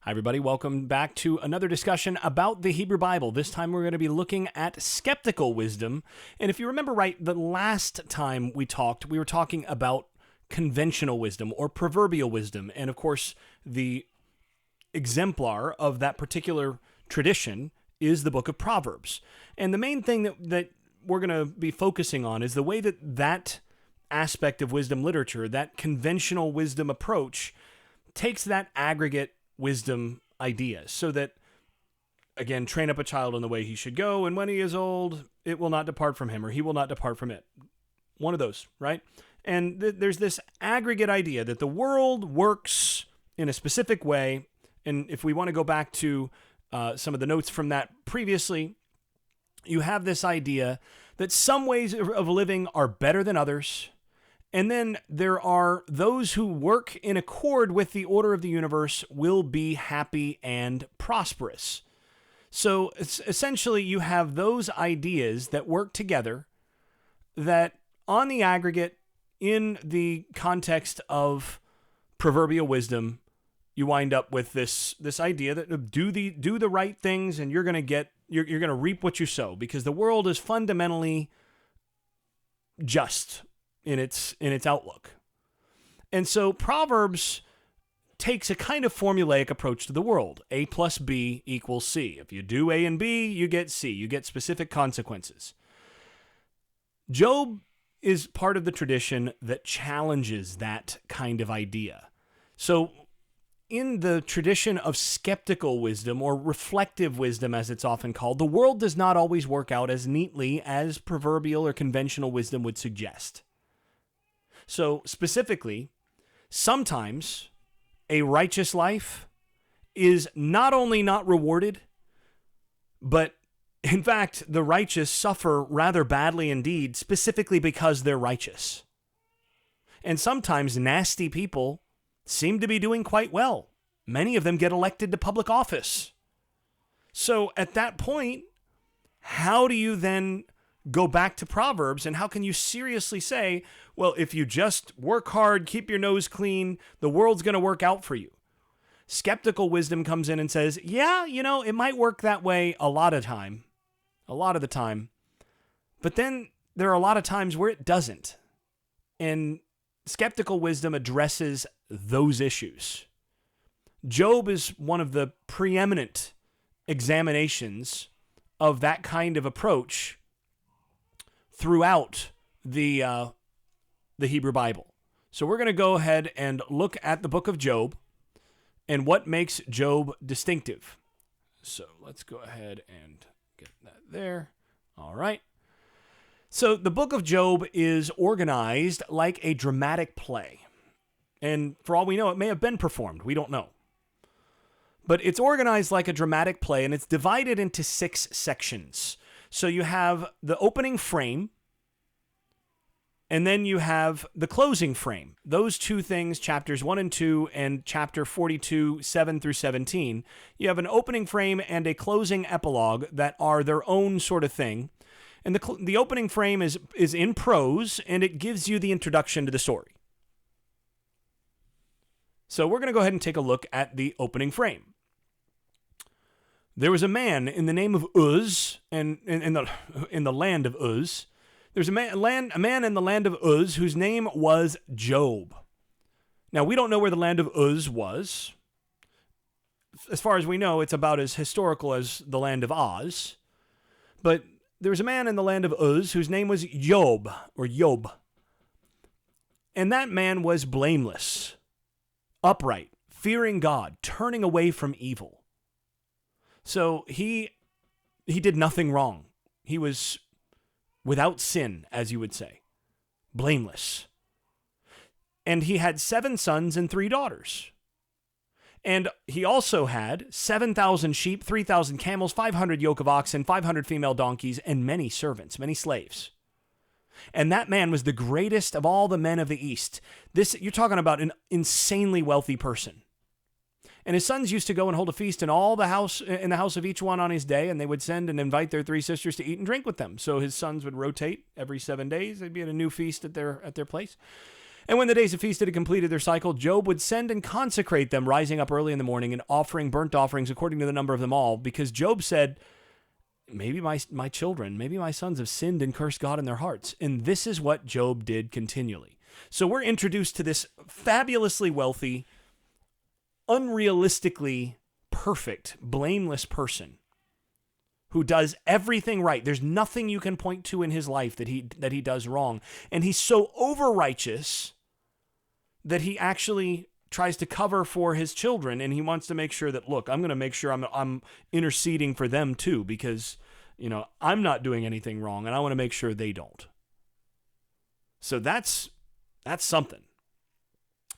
Hi, everybody. Welcome back to another discussion about the Hebrew Bible. This time we're going to be looking at skeptical wisdom. And if you remember right, the last time we talked, we were talking about conventional wisdom or proverbial wisdom. And of course, the exemplar of that particular tradition is the book of Proverbs. And the main thing that we're going to be focusing on is the way that aspect of wisdom literature, that conventional wisdom approach, takes that aggregate wisdom idea so that, again, train up a child in the way he should go, and when he is old, it will not depart from him, or he will not depart from it. One of those, right? And there's this aggregate idea that the world works in a specific way, and if we want to go back to some of the notes from that previously, you have this idea that some ways of living are better than others. And then there are those who work in accord with the order of the universe will be happy and prosperous. So essentially you have those ideas that work together that on the aggregate, in the context of proverbial wisdom, you wind up with this idea that do the right things and you're going to reap what you sow, because the world is fundamentally just in its outlook. And so Proverbs takes a kind of formulaic approach to the world. A plus B equals C. If you do A and B, you get C. You get specific consequences. Job is part of the tradition that challenges that kind of idea. So in the tradition of skeptical wisdom, or reflective wisdom as it's often called, the world does not always work out as neatly as proverbial or conventional wisdom would suggest. So specifically, sometimes a righteous life is not only not rewarded, but in fact, the righteous suffer rather badly indeed, specifically because they're righteous. And sometimes nasty people seem to be doing quite well. Many of them get elected to public office. So at that point, how do you then go back to Proverbs, and how can you seriously say, well, if you just work hard, keep your nose clean, the world's going to work out for you? Skeptical wisdom comes in and says, yeah, it might work that way a lot of the time, but then there are a lot of times where it doesn't. And skeptical wisdom addresses those issues. Job is one of the preeminent examinations of that kind of approach throughout the Hebrew Bible. So we're going to go ahead and look at the book of Job and what makes Job distinctive. So let's go ahead and get that there. All right. So the book of Job is organized like a dramatic play. And for all we know, it may have been performed. We don't know. But it's organized like a dramatic play, and it's divided into 6 sections. So you have the opening frame, and then you have the closing frame. Those two things, chapters 1 and 2, and chapter 42, 7 through 17, you have an opening frame and a closing epilogue that are their own sort of thing. And the opening frame is in prose, and it gives you the introduction to the story. So we're going to go ahead and take a look at the opening frame. There was a man in the name of Uz, and in the land of Uz. There's a man in the land of Uz whose name was Job. Now, we don't know where the land of Uz was. As far as we know, it's about as historical as the land of Oz. But there was a man in the land of Uz whose name was Job, or Job. And that man was blameless, upright, fearing God, turning away from evil. So he did nothing wrong. He was without sin, as you would say, blameless. And he had 7 sons and 3 daughters. And he also had 7,000 sheep, 3,000 camels, 500 yoke of oxen, 500 female donkeys, and many servants, many slaves. And that man was the greatest of all the men of the East. You're talking about an insanely wealthy person. And his sons used to go and hold a feast in the house of each one on his day, and they would send and invite their 3 sisters to eat and drink with them. So his sons would rotate every 7 days. They'd be at a new feast at their place. And when the days of feast had completed their cycle, Job would send and consecrate them, rising up early in the morning and offering burnt offerings according to the number of them all, because Job said, maybe my children, maybe my sons have sinned and cursed God in their hearts. And this is what Job did continually. So we're introduced to this fabulously wealthy, unrealistically perfect, blameless person who does everything right. There's nothing you can point to in his life that he does wrong. And he's so over-righteous that he actually tries to cover for his children, and he wants to make sure that, look, I'm going to make sure I'm interceding for them too, because, I'm not doing anything wrong, and I want to make sure they don't. So that's something.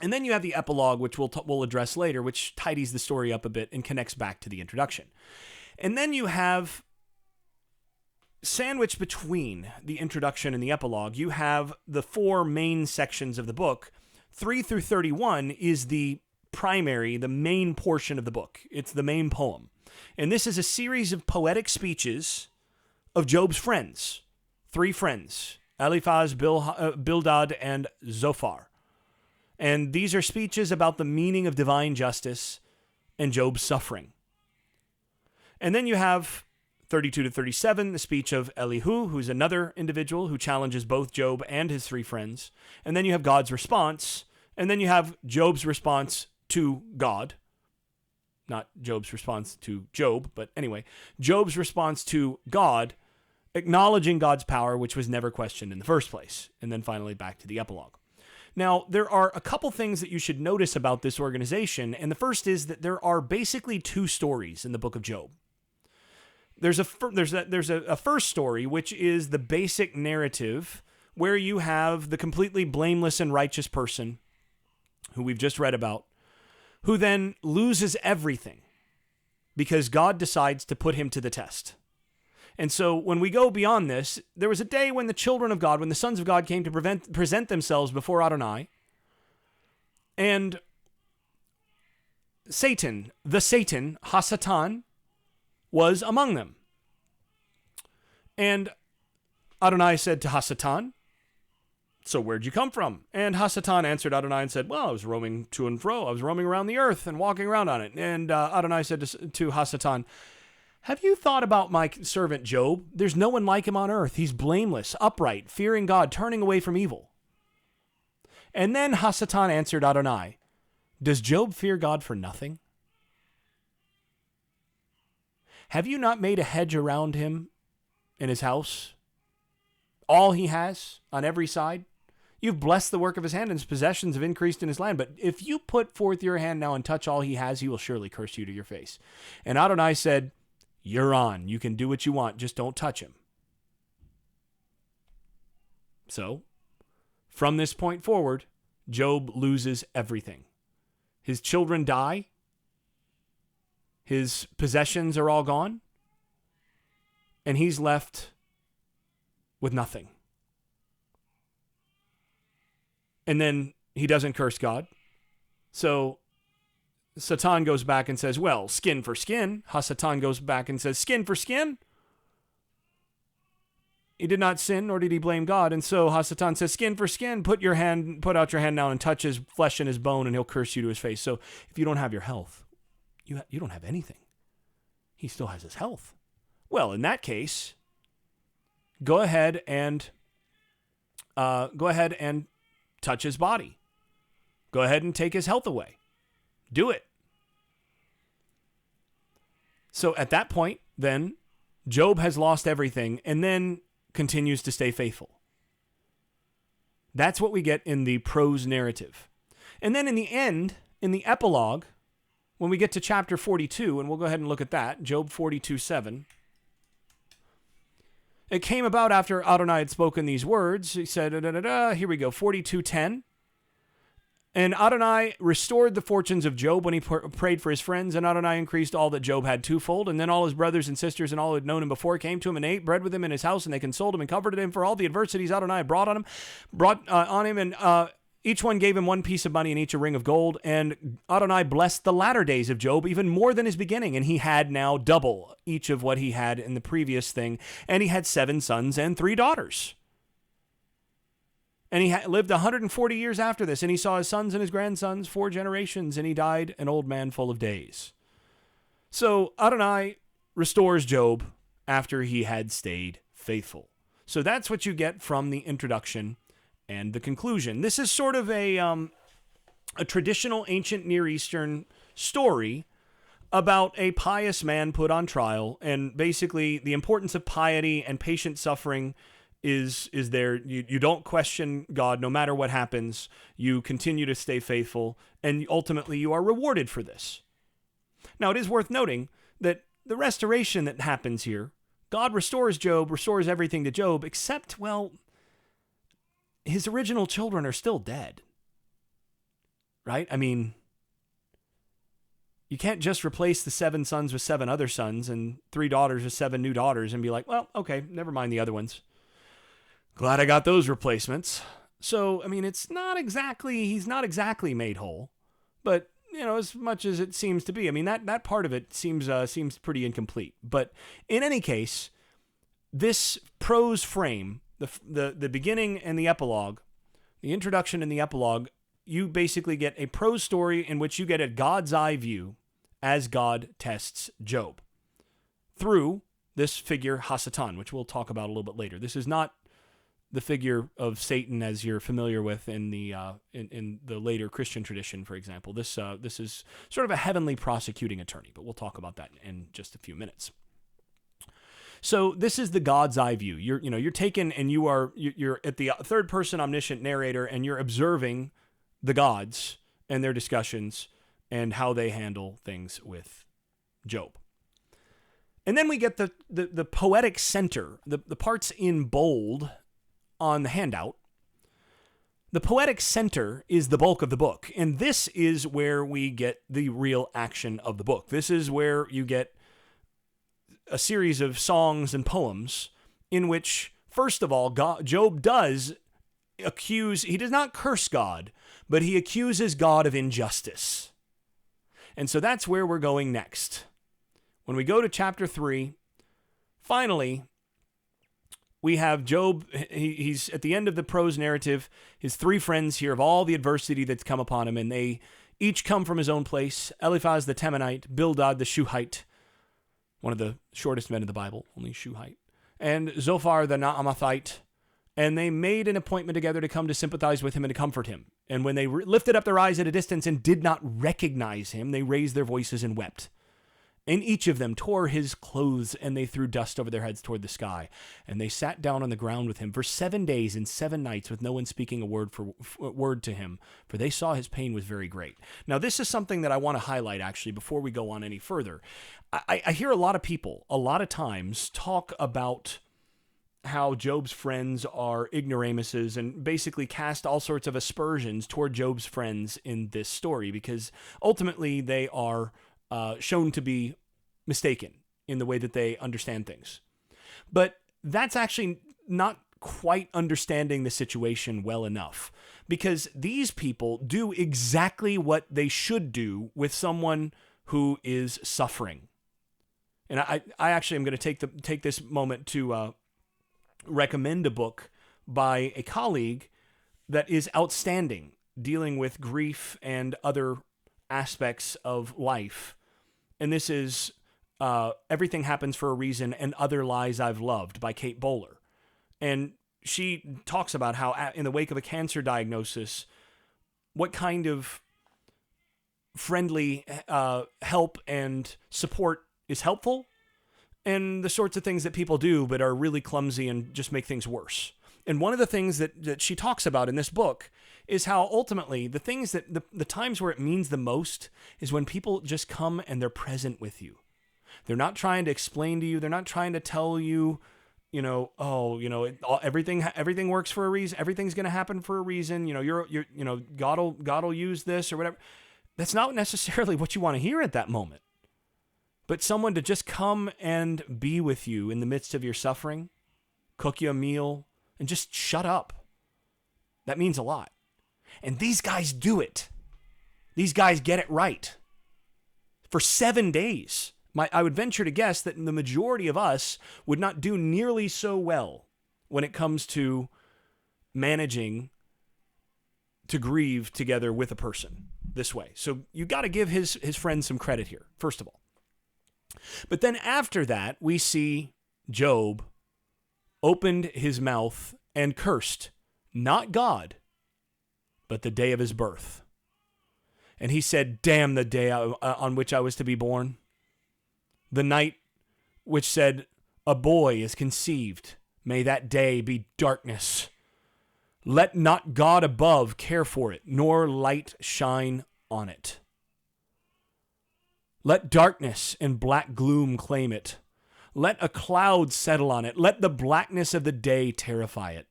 And then you have the epilogue, which we'll address later, which tidies the story up a bit and connects back to the introduction. And then you have, sandwiched between the introduction and the epilogue, you have the 4 main sections of the book. 3 through 31 is the main portion of the book. It's the main poem. And this is a series of poetic speeches of Job's friends. 3 friends, Eliphaz, Bildad, and Zophar. And these are speeches about the meaning of divine justice and Job's suffering. And then you have 32 to 37, the speech of Elihu, who's another individual who challenges both Job and his 3 friends. And then you have God's response. And then you have Job's response to God. Not Job's response to Job, but anyway, Job's response to God, acknowledging God's power, which was never questioned in the first place. And then finally back to the epilogue. Now, there are a couple things that you should notice about this organization. And the first is that there are basically 2 stories in the book of Job. There's a first story, which is the basic narrative where you have the completely blameless and righteous person who we've just read about, who then loses everything because God decides to put him to the test. And so when we go beyond this, there was a day when the children of God, when the sons of God came to present themselves before Adonai, and Satan, Hasatan, was among them. And Adonai said to Hasatan, so where'd you come from? And Hasatan answered Adonai and said, well, I was roaming to and fro. I was roaming around the earth and walking around on it. And Adonai said to Hasatan, have you thought about my servant Job? There's no one like him on earth. He's blameless, upright, fearing God, turning away from evil. And then Hasatan answered Adonai, does Job fear God for nothing? Have you not made a hedge around him in his house? All he has on every side? You've blessed the work of his hand, and his possessions have increased in his land. But if you put forth your hand now and touch all he has, he will surely curse you to your face. And Adonai said, you're on. You can do what you want. Just don't touch him. So, from this point forward, Job loses everything. His children die. His possessions are all gone. And he's left with nothing. And then he doesn't curse God. So Satan goes back and says, well, skin for skin. Hasatan goes back and says, skin for skin. He did not sin, nor did he blame God. And so Hasatan says, skin for skin, put out your hand now and touch his flesh and his bone, and he'll curse you to his face. So if you don't have your health, you don't have anything. He still has his health. Well, in that case, go ahead and touch his body. Go ahead and take his health away. Do it. So at that point, then, Job has lost everything and then continues to stay faithful. That's what we get in the prose narrative. And then in the end, in the epilogue, when we get to chapter 42, and we'll go ahead and look at that, Job 42:7. It came about after Adonai had spoken these words. He said, here we go, 42:10. And Adonai restored the fortunes of Job when he prayed for his friends, and Adonai increased all that Job had twofold. And then all his brothers and sisters and all who had known him before came to him and ate bread with him in his house, and they consoled him and comforted him for all the adversities Adonai brought on him. And each one gave him one piece of money and each a ring of gold. And Adonai blessed the latter days of Job even more than his beginning, and he had now double each of what he had in the previous thing. And he had 7 sons and 3 daughters. And he lived 140 years after this, and he saw his sons and his grandsons 4 generations, and he died an old man full of days. So Adonai restores Job after he had stayed faithful. So that's what you get from the introduction and the conclusion. This is sort of a traditional ancient Near Eastern story about a pious man put on trial, and basically the importance of piety and patient suffering is there. You don't question God no matter what happens. You continue to stay faithful, and ultimately you are rewarded for this. Now, it is worth noting that the restoration that happens here, God restores Job, restores everything to Job, except, well, his original children are still dead. Right? I mean, you can't just replace the 7 sons with 7 other sons and 3 daughters with 7 new daughters and be like, well, okay, never mind the other ones. Glad I got those replacements. So, I mean, he's not exactly made whole, but, as much as it seems to be, I mean, that part of it seems pretty incomplete. But in any case, this prose frame, the beginning and the epilogue, the introduction and the epilogue, you basically get a prose story in which you get a God's eye view as God tests Job through this figure Hasatan, which we'll talk about a little bit later. This is not the figure of Satan as you're familiar with in the later Christian tradition, for example. This is sort of a heavenly prosecuting attorney, but we'll talk about that in just a few minutes. So this is the God's eye view. You're taken and you're at the third person omniscient narrator, and you're observing the gods and their discussions and how they handle things with Job. And then we get the poetic center, the parts in bold on the handout. The poetic center is the bulk of the book, and this is where we get the real action of the book. This is where you get a series of songs and poems in which, first of all, Job does accuse, he does not curse God, but he accuses God of injustice. And so that's where we're going next. When we go to chapter 3, finally, we have Job. He's at the end of the prose narrative. His 3 friends hear of all the adversity that's come upon him, and they each come from his own place. Eliphaz the Temanite, Bildad the Shuhite, one of the shortest men in the Bible, only Shuhite, and Zophar the Naamathite. And they made an appointment together to come to sympathize with him and to comfort him. And when they lifted up their eyes at a distance and did not recognize him, they raised their voices and wept. And each of them tore his clothes, and they threw dust over their heads toward the sky. And they sat down on the ground with him for 7 days and 7 nights, with no one speaking a word to him, for they saw his pain was very great. Now, this is something that I want to highlight, actually, before we go on any further. I hear a lot of people, a lot of times, talk about how Job's friends are ignoramuses and basically cast all sorts of aspersions toward Job's friends in this story, because ultimately they are shown to be mistaken in the way that they understand things. But that's actually not quite understanding the situation well enough, because these people do exactly what they should do with someone who is suffering. And I actually am going to take this moment to recommend a book by a colleague that is outstanding, dealing with grief and other aspects of life. And this is Everything Happens for a Reason and Other Lies I've Loved by Kate Bowler. And she talks about how in the wake of a cancer diagnosis, what kind of friendly help and support is helpful, and the sorts of things that people do but are really clumsy and just make things worse. And one of the things that she talks about in this book is how ultimately the things that the times where it means the most is when people just come and they're present with you. They're not trying to explain to you. They're not trying to tell you, everything works for a reason. Everything's going to happen for a reason. God will use this or whatever. That's not necessarily what you want to hear at that moment. But someone to just come and be with you in the midst of your suffering, cook you a meal, and just shut up. That means a lot. And these guys do it. These guys get it right. For 7 days. I would venture to guess that the majority of us would not do nearly so well when it comes to managing to grieve together with a person this way. So you got to give his friend some credit here, first of all. But then after that, we see Job opened his mouth and cursed, not God, but the day of his birth. And he said, damn the day on which I was to be born. The night which said, a boy is conceived. May that day be darkness. Let not God above care for it, nor light shine on it. Let darkness and black gloom claim it. Let a cloud settle on it. Let the blackness of the day terrify it.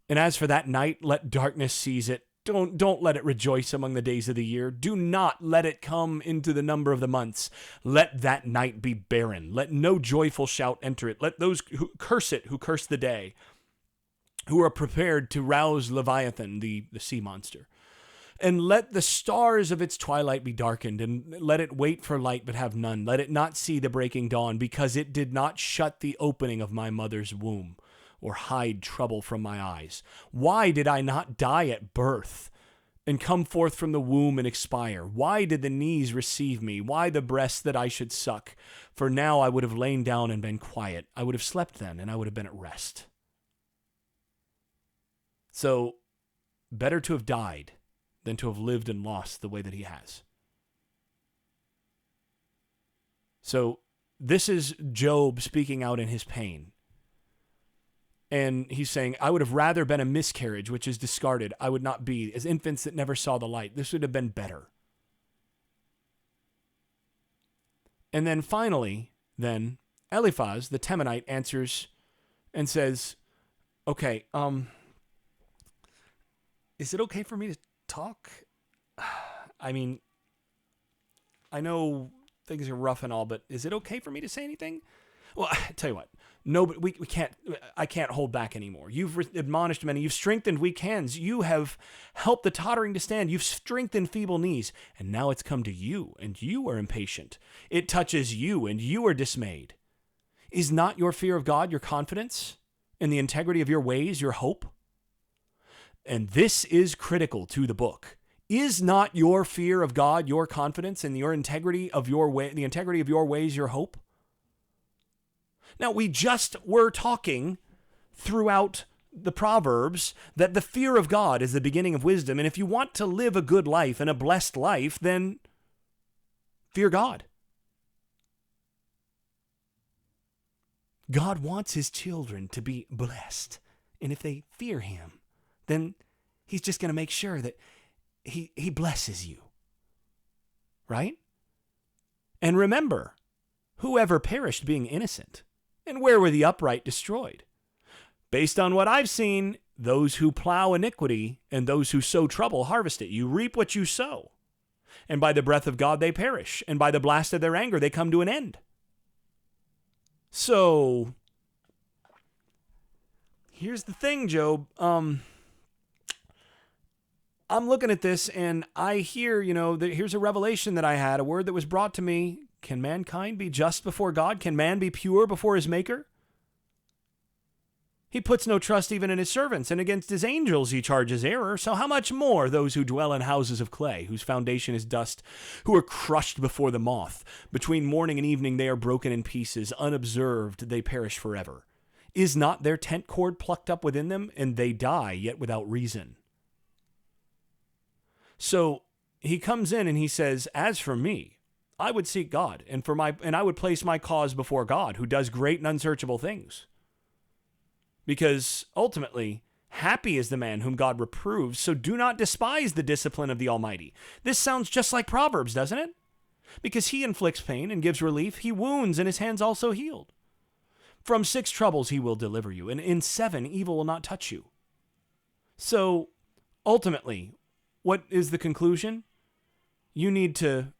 And as for that night, let darkness seize it. Don't let it rejoice among the days of the year. Do not let it come into the number of the months. Let that night be barren. Let no joyful shout enter it. Let those who curse it, who curse the day, who are prepared to rouse Leviathan, the sea monster. And let the stars of its twilight be darkened, and let it wait for light but have none. Let it not see the breaking dawn, because it did not shut the opening of my mother's womb, or hide trouble from my eyes. Why did I not die at birth, and come forth from the womb and expire? Why did the knees receive me? Why the breasts that I should suck? For now I would have lain down and been quiet. I would have slept then, and I would have been at rest. So, better to have died than to have lived and lost the way that he has. So, this is Job speaking out in his pain. And he's saying, I would have rather been a miscarriage, which is discarded. I would not be, as infants that never saw the light. This would have been better. And then finally, Eliphaz, the Temanite, answers and says, okay, is it okay for me to talk? I mean, I know things are rough and all, but is it okay for me to say anything? Well, I tell you what, no, but we can't. I can't hold back anymore. You've admonished many. You've strengthened weak hands. You have helped the tottering to stand. You've strengthened feeble knees. And now it's come to you, and you are impatient. It touches you, and you are dismayed. Is not your fear of God your confidence, and the integrity of your ways your hope? And this is critical to the book. Is not your fear of God your confidence, and your integrity of your way, the integrity of your ways your hope? Now, we just were talking throughout the Proverbs that the fear of God is the beginning of wisdom. And if you want to live a good life and a blessed life, then fear God. God wants his children to be blessed. And if they fear him, then he's just going to make sure that he blesses you. Right? And remember, whoever perished being innocent? And where were the upright destroyed? Based on what I've seen, those who plow iniquity and those who sow trouble harvest it. You reap what you sow. And by the breath of God they perish, and by the blast of their anger they come to an end. So, here's the thing, Job. I'm looking at this and I hear, here's a revelation that I had, a word that was brought to me. Can mankind be just before God? Can man be pure before his maker? He puts no trust even in his servants, and against his angels he charges error. So how much more those who dwell in houses of clay, whose foundation is dust, who are crushed before the moth? Between morning and evening they are broken in pieces. Unobserved they perish forever. Is not their tent cord plucked up within them? And they die, yet without reason. So he comes in and he says, as for me, I would seek God, and I would place my cause before God, who does great and unsearchable things. Because ultimately, happy is the man whom God reproves, so do not despise the discipline of the Almighty. This sounds just like Proverbs, doesn't it? Because he inflicts pain and gives relief, he wounds, and his hands also healed. From 6 troubles he will deliver you, and in 7 evil will not touch you. So, ultimately, what is the conclusion? You need to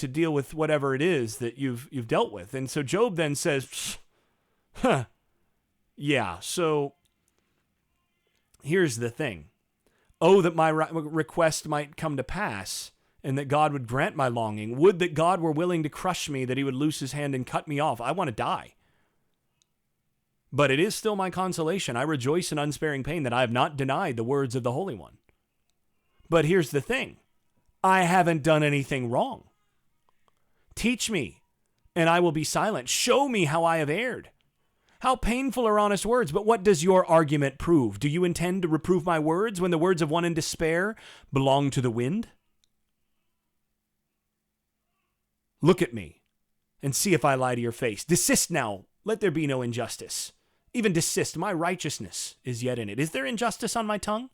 deal with whatever it is that you've dealt with. And so Job then says, yeah, so here's the thing. Oh, that my request might come to pass, and that God would grant my longing. Would that God were willing to crush me, that he would loose his hand and cut me off. I want to die. But it is still my consolation. I rejoice in unsparing pain that I have not denied the words of the Holy One. But here's the thing. I haven't done anything wrong. Teach me, and I will be silent. Show me how I have erred. How painful are honest words, but what does your argument prove? Do you intend to reprove my words when the words of one in despair belong to the wind? Look at me and see if I lie to your face. Desist now. Let there be no injustice. Even desist. My righteousness is yet in it. Is there injustice on my tongue?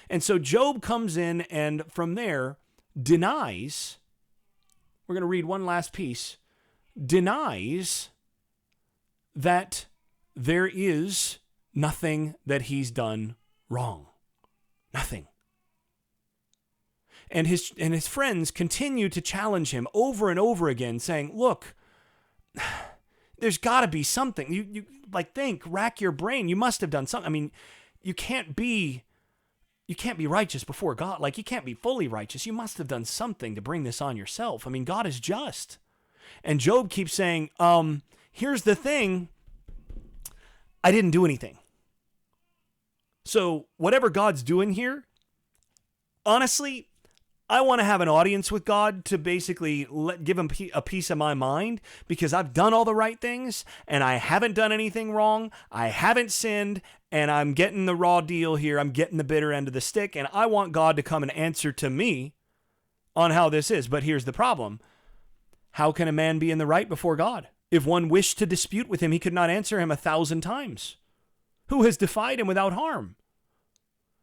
And so Job comes in and from there denies, we're going to read one last piece, denies that there is nothing that he's done wrong. Nothing. And his friends continue to challenge him over and over again, saying, look, there's got to be something. You think, rack your brain. You must have done something. I mean, you can't be righteous before God. Like, you can't be fully righteous. You must have done something to bring this on yourself. I mean, God is just. And Job keeps saying, here's the thing. I didn't do anything. So whatever God's doing here, honestly, I want to have an audience with God to basically give him a piece of my mind because I've done all the right things and I haven't done anything wrong. I haven't sinned and I'm getting the raw deal here. I'm getting the bitter end of the stick and I want God to come and answer to me on how this is. But here's the problem. How can a man be in the right before God? If one wished to dispute with him, he could not answer him 1,000 times. Who has defied him without harm?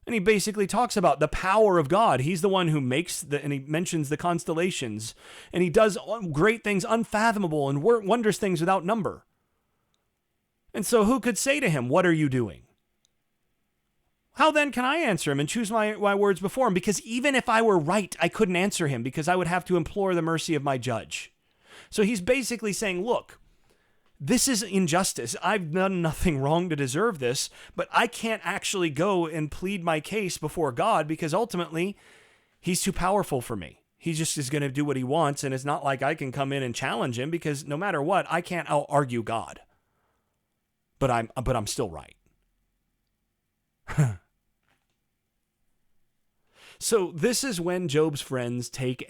And he basically talks about the power of God. He's the one who makes and he mentions the constellations. And he does great things, unfathomable and wondrous things without number. And so who could say to him, what are you doing? How then can I answer him and choose my words before him? Because even if I were right, I couldn't answer him because I would have to implore the mercy of my judge. So he's basically saying, look, this is injustice. I've done nothing wrong to deserve this, but I can't actually go and plead my case before God because ultimately he's too powerful for me. He just is going to do what he wants, and it's not like I can come in and challenge him because no matter what, I can't out-argue God. But I'm still right. So this is when Job's friends take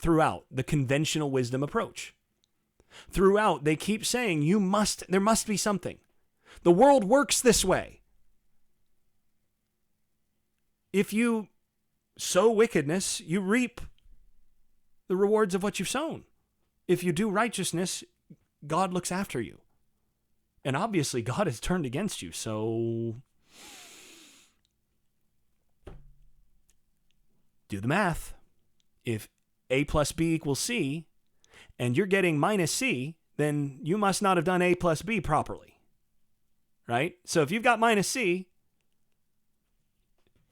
throughout the conventional wisdom approach. Throughout, they keep saying, there must be something. The world works this way. If you sow wickedness, you reap the rewards of what you've sown. If you do righteousness, God looks after you. And obviously, God has turned against you, so do the math. If A plus B equals C, and you're getting minus C, then you must not have done A plus B properly, right? So if you've got minus C,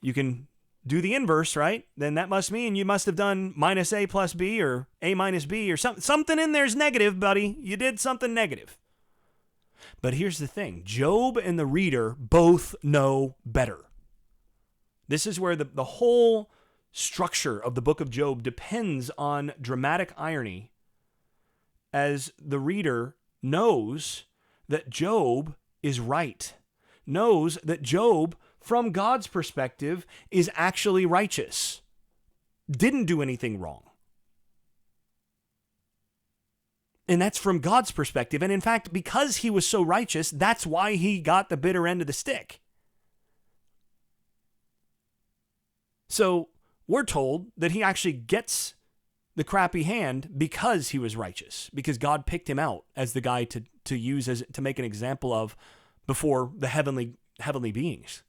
you can do the inverse, right? Then that must mean you must have done minus A plus B or A minus B or something in there's negative, buddy. You did something negative. But here's the thing. Job and the reader both know better. This is where the whole structure of the book of Job depends on dramatic irony, as the reader knows that Job is right, knows that Job, from God's perspective, is actually righteous, didn't do anything wrong. And that's from God's perspective. And in fact, because he was so righteous, that's why he got the bitter end of the stick. So we're told that he actually gets the crappy hand because he was righteous, because God picked him out as the guy to use to make an example of before the heavenly beings.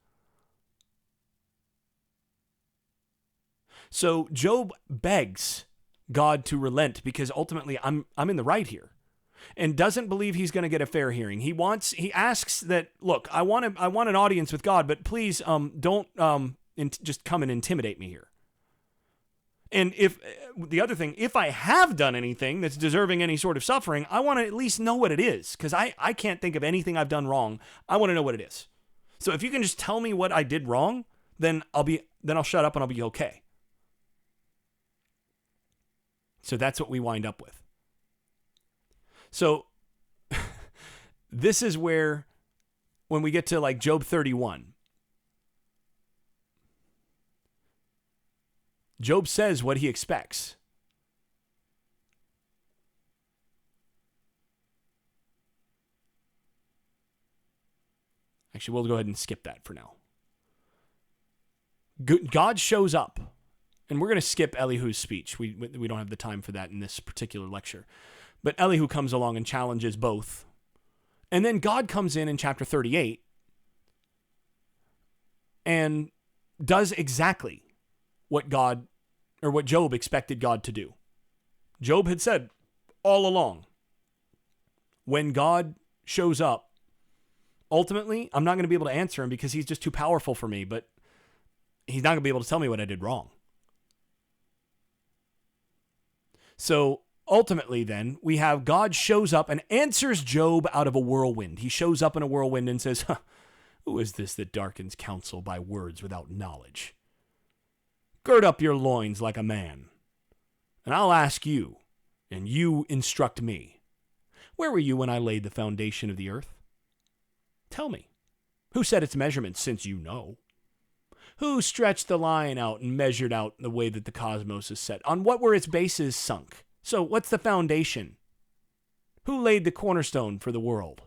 So Job begs God to relent because ultimately I'm in the right here, and doesn't believe he's going to get a fair hearing. He asks that, look, I want an audience with God, but please don't just come and intimidate me here. And if I have done anything that's deserving any sort of suffering, I want to at least know what it is, because I can't think of anything I've done wrong. I want to know what it is. So if you can just tell me what I did wrong, then I'll shut up and I'll be okay. So that's what we wind up with. So this is where, when we get to like Job 31, Job says what he expects. Actually, we'll go ahead and skip that for now. God shows up, and we're going to skip Elihu's speech. We don't have the time for that in this particular lecture. But Elihu comes along and challenges both. And then God comes in chapter 38 and does exactly what Job expected God to do. Job had said all along, when God shows up, ultimately, I'm not going to be able to answer him because he's just too powerful for me, but he's not going to be able to tell me what I did wrong. So ultimately, then, we have God shows up and answers Job out of a whirlwind. He shows up in a whirlwind and says, who is this that darkens counsel by words without knowledge? Gird up your loins like a man, and I'll ask you, and you instruct me. Where were you when I laid the foundation of the earth? Tell me, who set its measurements, since you know? Who stretched the line out and measured out the way that the cosmos is set? On what were its bases sunk? So what's the foundation? Who laid the cornerstone for the world?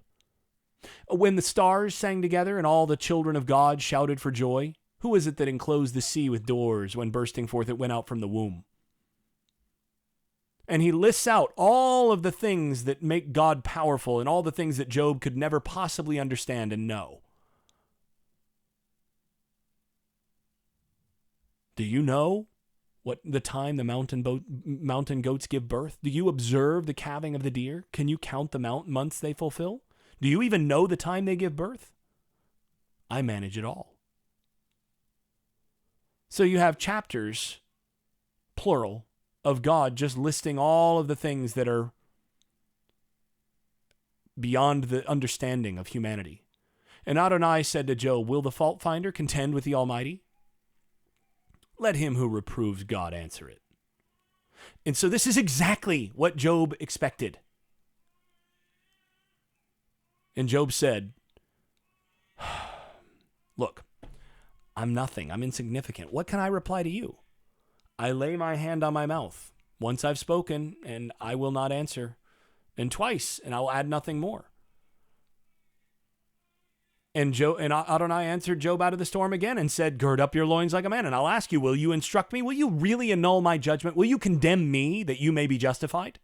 When the stars sang together and all the children of God shouted for joy, who is it that enclosed the sea with doors when bursting forth it went out from the womb? And he lists out all of the things that make God powerful and all the things that Job could never possibly understand and know. Do you know what the time the mountain goats give birth? Do you observe the calving of the deer? Can you count the months they fulfill? Do you even know the time they give birth? I manage it all. So you have chapters, plural, of God just listing all of the things that are beyond the understanding of humanity. And Adonai said to Job, will the fault finder contend with the Almighty? Let him who reproves God answer it. And so this is exactly what Job expected. And Job said, look, I'm nothing. I'm insignificant. What can I reply to you? I lay my hand on my mouth. Once I've spoken, and I will not answer. And twice, and I will add nothing more. And Adonai answered Job out of the storm again and said, gird up your loins like a man, and I'll ask you, will you instruct me? Will you really annul my judgment? Will you condemn me that you may be justified?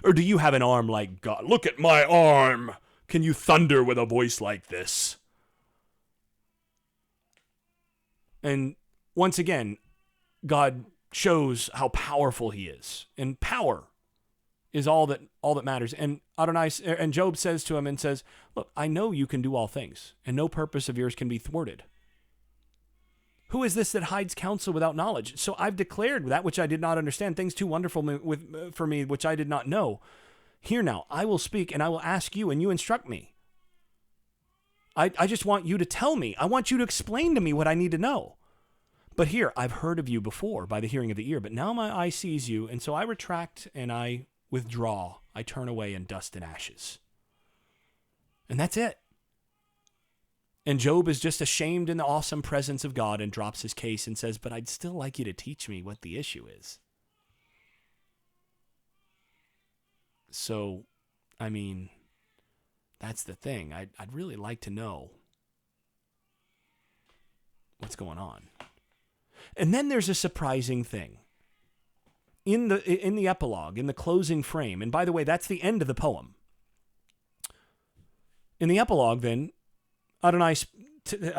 Or do you have an arm like God? Look at my arm. Can you thunder with a voice like this? And once again, God shows how powerful he is. And power is all that matters. And Job says to him and says, look, I know you can do all things, and no purpose of yours can be thwarted. Who is this that hides counsel without knowledge? So I've declared that which I did not understand, things too wonderful for me which I did not know. Hear now, I will speak, and I will ask you, and you instruct me. I just want you to tell me. I want you to explain to me what I need to know. But here, I've heard of you before by the hearing of the ear, but now my eye sees you, and so I retract and I withdraw. I turn away in dust and ashes. And that's it. And Job is just ashamed in the awesome presence of God and drops his case and says, but I'd still like you to teach me what the issue is. So, I mean, that's the thing. I'd really like to know what's going on. And then there's a surprising thing. In the epilogue, in the closing frame, and by the way, that's the end of the poem. In the epilogue, then, Adonai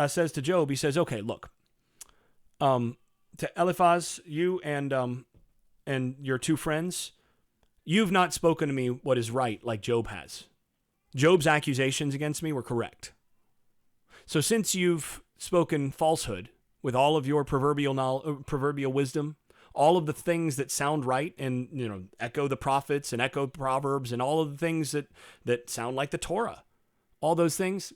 says to Job, he says, okay, look, to Eliphaz, you and your two friends, you've not spoken to me what is right like Job has. Job's accusations against me were correct. So since you've spoken falsehood with all of your proverbial wisdom, all of the things that sound right and, echo the prophets and echo Proverbs and all of the things that sound like the Torah, all those things,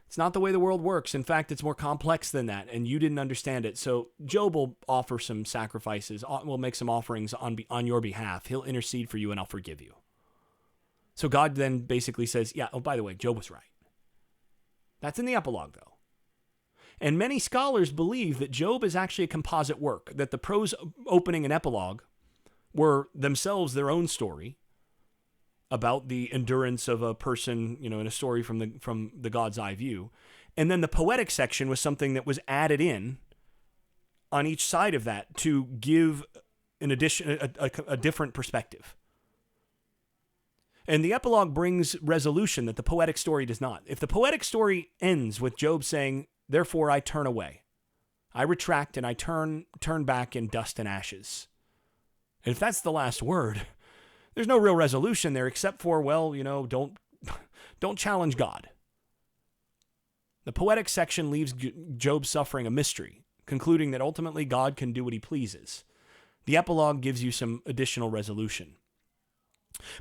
it's not the way the world works. In fact, it's more complex than that, and you didn't understand it. So Job will offer some sacrifices, will make some offerings on your behalf. He'll intercede for you, and I'll forgive you. So God then basically says, yeah, oh, by the way, Job was right. That's in the epilogue, though. And many scholars believe that Job is actually a composite work, that the prose opening and epilogue were themselves their own story about the endurance of a person, in a story from the God's eye view. And then the poetic section was something that was added in on each side of that to give an addition, a different perspective. And the epilogue brings resolution that the poetic story does not. If the poetic story ends with Job saying, therefore I turn away, I retract and I turn back in dust and ashes. And if that's the last word, there's no real resolution there except for, don't challenge God. The poetic section leaves Job suffering a mystery, concluding that ultimately God can do what he pleases. The epilogue gives you some additional resolution.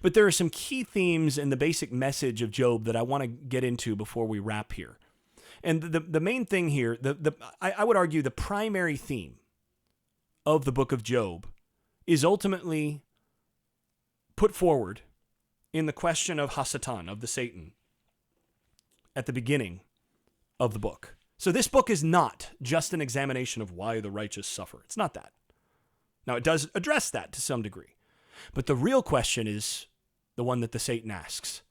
But there are some key themes in the basic message of Job that I want to get into before we wrap here. And the main thing here, I would argue the primary theme of the book of Job is ultimately put forward in the question of Hasatan, of the Satan, at the beginning of the book. So this book is not just an examination of why the righteous suffer. It's not that. Now, it does address that to some degree. But the real question is the one that the Satan asks.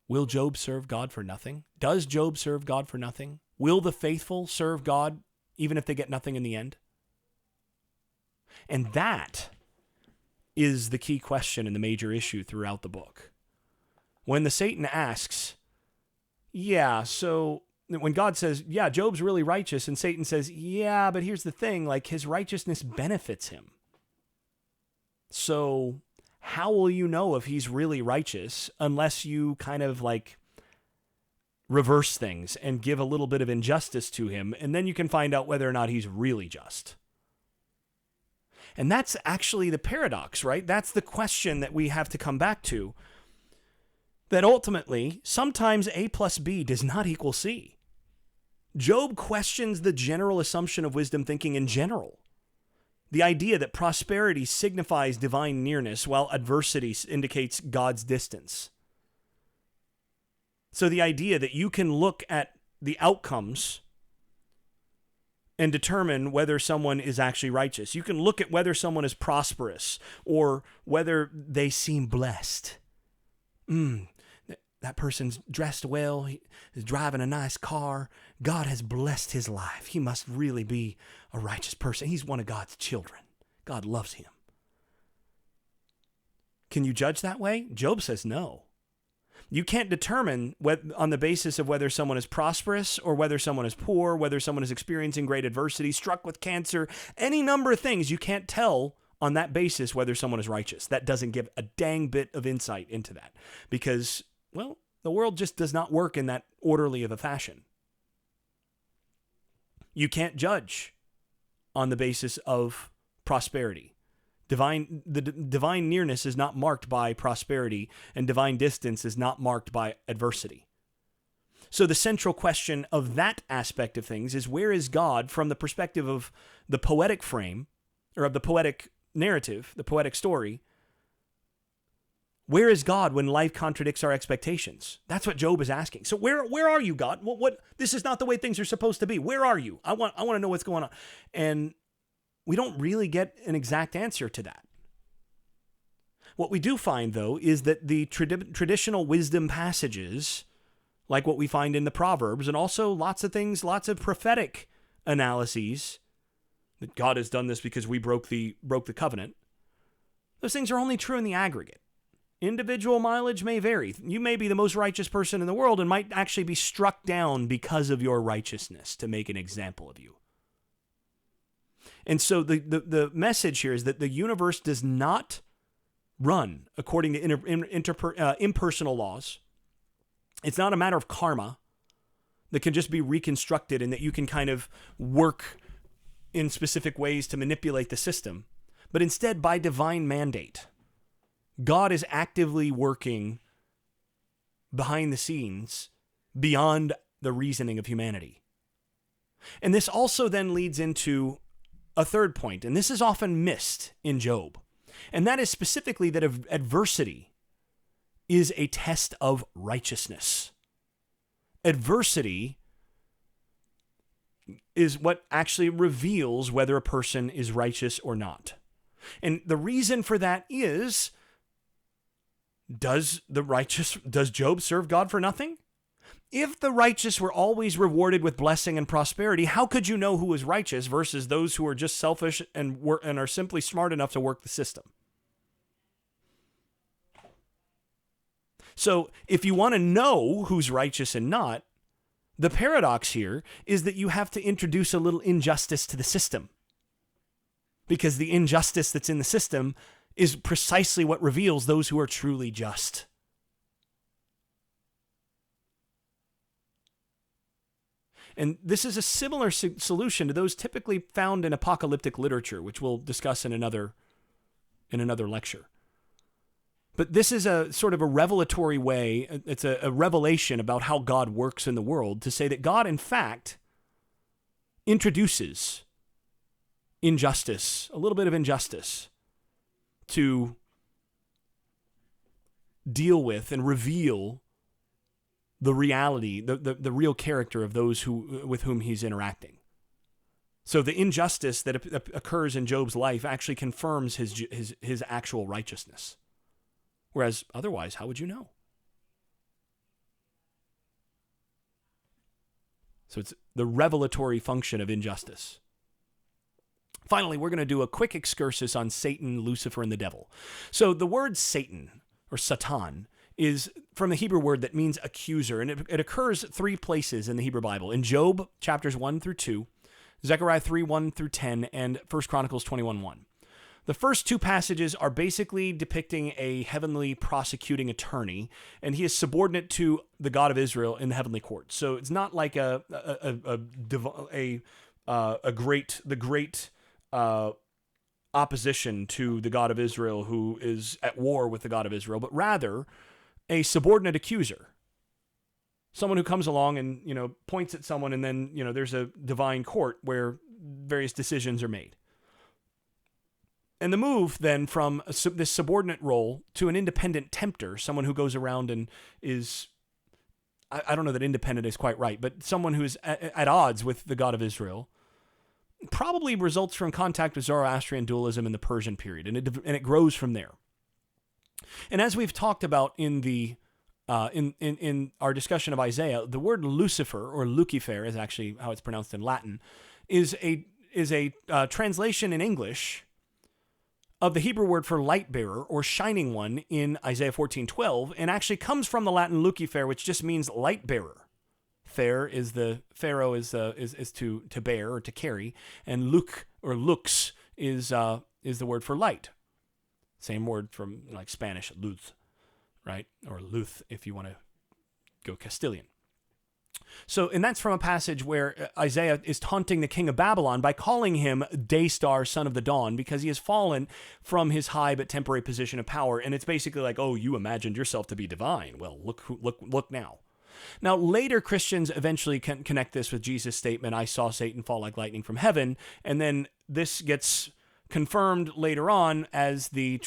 Will Job serve God for nothing? Does Job serve God for nothing? Will the faithful serve God even if they get nothing in the end? And that is the key question and the major issue throughout the book. When the Satan asks, so when God says, Job's really righteous, and Satan says, but here's the thing, his righteousness benefits him. So how will you know if he's really righteous unless you kind of reverse things and give a little bit of injustice to him, and then you can find out whether or not he's really just. And that's actually the paradox, right? That's the question that we have to come back to. That ultimately, sometimes A plus B does not equal C. Job questions the general assumption of wisdom thinking in general. The idea that prosperity signifies divine nearness while adversity indicates God's distance. So the idea that you can look at the outcomes and determine whether someone is actually righteous. You can look at whether someone is prosperous or whether they seem blessed. That person's dressed well. He is driving a nice car. God has blessed his life. He must really be a righteous person. He's one of God's children. God loves him. Can you judge that way? Job says no. You can't determine on the basis of whether someone is prosperous or whether someone is poor, whether someone is experiencing great adversity, struck with cancer, any number of things. You can't tell on that basis whether someone is righteous. That doesn't give a dang bit of insight into that because, the world just does not work in that orderly of a fashion. You can't judge on the basis of prosperity. The divine nearness is not marked by prosperity, and divine distance is not marked by adversity. So the central question of that aspect of things is, where is God from the perspective of the poetic frame, or of the poetic narrative, the poetic story? Where is God when life contradicts our expectations? That's what Job is asking. So where are you, God? What? This is not the way things are supposed to be. Where are you? I want to know what's going on. And we don't really get an exact answer to that. What we do find, though, is that the traditional wisdom passages, like what we find in the Proverbs, and also lots of things, lots of prophetic analyses, that God has done this because we broke the covenant, those things are only true in the aggregate. Individual mileage may vary. You may be the most righteous person in the world and might actually be struck down because of your righteousness, to make an example of you. And so the message here is that the universe does not run according to impersonal laws. It's not a matter of karma that can just be reconstructed and that you can kind of work in specific ways to manipulate the system, but instead by divine mandate. God is actively working behind the scenes beyond the reasoning of humanity. And this also then leads into a third point, and this is often missed in Job, and that is specifically that adversity is a test of righteousness. Adversity is what actually reveals whether a person is righteous or not. And the reason for that is, does Job serve God for nothing? If the righteous were always rewarded with blessing and prosperity, how could you know who is righteous versus those who are just selfish and are simply smart enough to work the system? So if you want to know who's righteous and not, the paradox here is that you have to introduce a little injustice to the system, because the injustice that's in the system is precisely what reveals those who are truly just. And this is a similar solution to those typically found in apocalyptic literature, which we'll discuss in another lecture. But this is a sort of a revelatory way. It's a revelation about how God works in the world, to say that God, in fact, introduces injustice, a little bit of injustice, to deal with and reveal the reality, the real character of those with whom he's interacting. So the injustice that occurs in Job's life actually confirms his actual righteousness. Whereas otherwise, how would you know? So it's the revelatory function of injustice. Finally, we're going to do a quick excursus on Satan, Lucifer, and the devil. So the word Satan, or Satan, is from the Hebrew word that means accuser, and it occurs 3 places in the Hebrew Bible: in Job chapters 1 through 2, Zechariah 3, 1 through 10, and 1 Chronicles 21, 1. The first 2 passages are basically depicting a heavenly prosecuting attorney, and he is subordinate to the God of Israel in the heavenly court. So it's not like the great opposition to the God of Israel who is at war with the God of Israel, but rather a subordinate accuser. Someone who comes along and, points at someone, and then, there's a divine court where various decisions are made. And the move then from this subordinate role to an independent tempter, someone who goes around and is, I don't know that independent is quite right, but someone who is at odds with the God of Israel, probably results from contact with Zoroastrian dualism in the Persian period, and it grows from there. And as we've talked about in the in our discussion of Isaiah, the word Lucifer, or Lucifer is actually how it's pronounced in Latin, is a translation in English of the Hebrew word for light bearer or shining one in Isaiah 14:12, and actually comes from the Latin Lucifer, which just means light bearer. Pharaoh is to bear or to carry, and Luc or lux is the word for light. Same word from like Spanish, luz, right? Or luth if you want to go Castilian. So, and that's from a passage where Isaiah is taunting the king of Babylon by calling him Day Star, son of the dawn, because he has fallen from his high but temporary position of power. And it's basically like, oh, you imagined yourself to be divine. Well, look now. Now, later Christians eventually can connect this with Jesus' statement, I saw Satan fall like lightning from heaven. And then this gets confirmed later on as the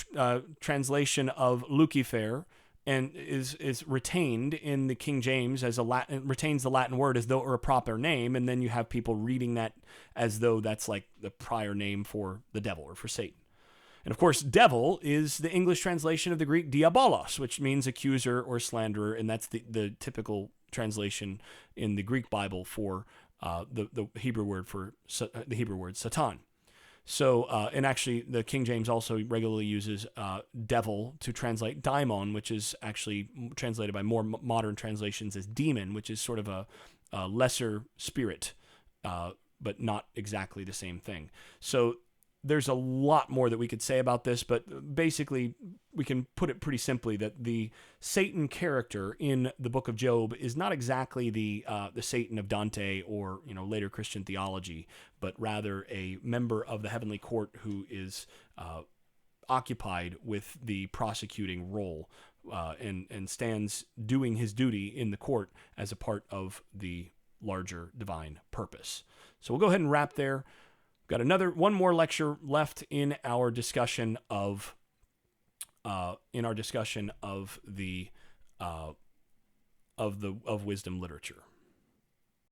translation of Lucifer, and is retained in the King James as retains the Latin word as though it were a proper name, and then you have people reading that as though that's like the prior name for the devil or for Satan. And of course, devil is the English translation of the Greek diabolos, which means accuser or slanderer, and that's the typical translation in the Greek Bible for the Hebrew word Satan. So, and actually, the King James also regularly uses devil to translate daimon, which is actually translated by more modern translations as demon, which is sort of a lesser spirit, but not exactly the same thing. So there's a lot more that we could say about this, but basically we can put it pretty simply that the Satan character in the book of Job is not exactly the Satan of Dante or later Christian theology, but rather a member of the heavenly court who is occupied with the prosecuting role and stands doing his duty in the court as a part of the larger divine purpose. So we'll go ahead and wrap there. Got one more lecture left in our discussion of in our discussion of the of wisdom literature.